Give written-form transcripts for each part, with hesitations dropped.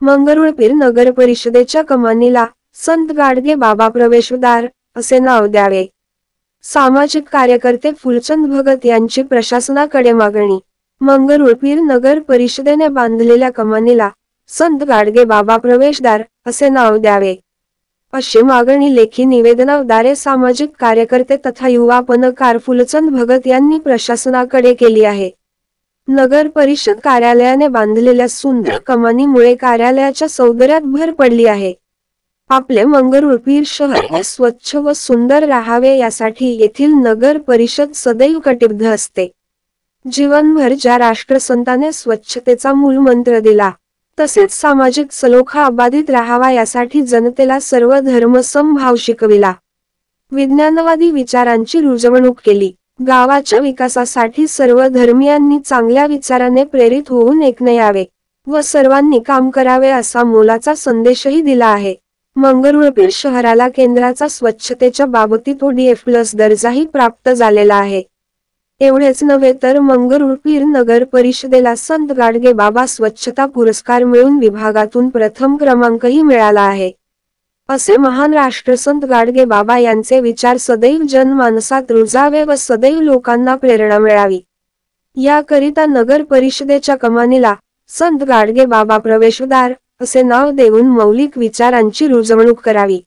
मंगरुळपीर नगर परिषदेच्या कमानीला संत गाडगे बाबा प्रवेशद्वार असे नाव द्यावे. सामाजिक कार्यकर्ते फुलचंद भगत यांची प्रशासनाकडे मागणी. मंगरुळपीर नगर परिषदेने बांधलेल्या कमानीला संत गाडगे बाबा प्रवेशद्वार असे नाव द्यावे, अशी मागणी लेखी निवेदनाद्वारे सामाजिक कार्यकर्ते तथा युवा पणकार फुलचंद भगत यांनी प्रशासनाकडे केली आहे. नगर परिषद कार्यालयाने बांधलेल्या सुंदर कमानीमुळे कार्यालयाच्या सौंदर्यात भर पडली आहे. आपले मंगरुळपीर शहर स्वच्छ व सुंदर राहावे यासाठी येथील नगर परिषद सदैव कटिबद्ध असते. जीवनभर ज्या राष्ट्रसंताने स्वच्छतेचा मूलमंत्र दिला, तसेच सामाजिक सलोखा अबाधित राहावा यासाठी जनतेला सर्व धर्म समभाव शिकविला. विज्ञानवादी विचारांची रुजवणूक केली. गावाच्या विकासासाठी सर्व धर्मियांनी चांगल्या विचाराने प्रेरित होऊन एकने यावे व सर्वांनी काम करावे असा मोलाचा संदेशही दिला आहे. मंगरुळपीर शहराला केंद्राचा स्वच्छतेच्या बाबतीत ODF+ दर्जाही प्राप्त झालेला आहे. एवढेच नव्हे तर मंगरुळपीर नगर परिषदेला संत गाडगे बाबा स्वच्छता पुरस्कार मिळून विभागातून प्रथम क्रमांकही मिळाला आहे. असे महान राष्ट्रसंत गाडगे बाबा यांचे विचार सदैव जनमानसात रुजावे व सदैव लोकांना प्रेरणा मिळावी, याकरिता नगर परिषदेच्या कमानीला संत गाडगे बाबा प्रवेशद्वार असे नाव देऊन मौलिक विचारांची रुजवणूक करावी,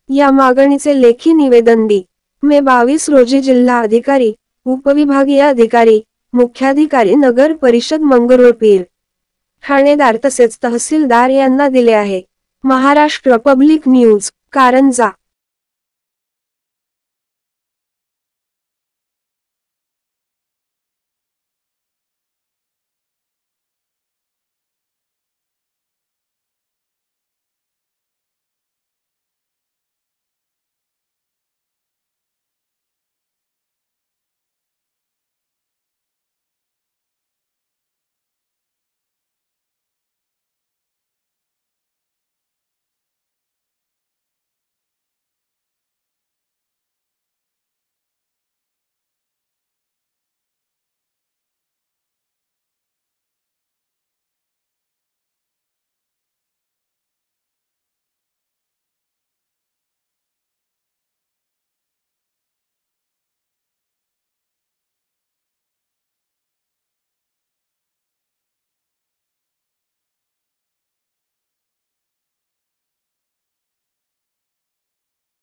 या मागणीचे लेखी निवेदन दि. मे 22 रोजी जिल्हा अधिकारी, उपविभागीय अधिकारी, मुख्याधिकारी नगर परिषद मंगरुळपीर, ठाणेदार तसेच तहसीलदार यांना दिले आहे. Maharashtra public news, Karanja.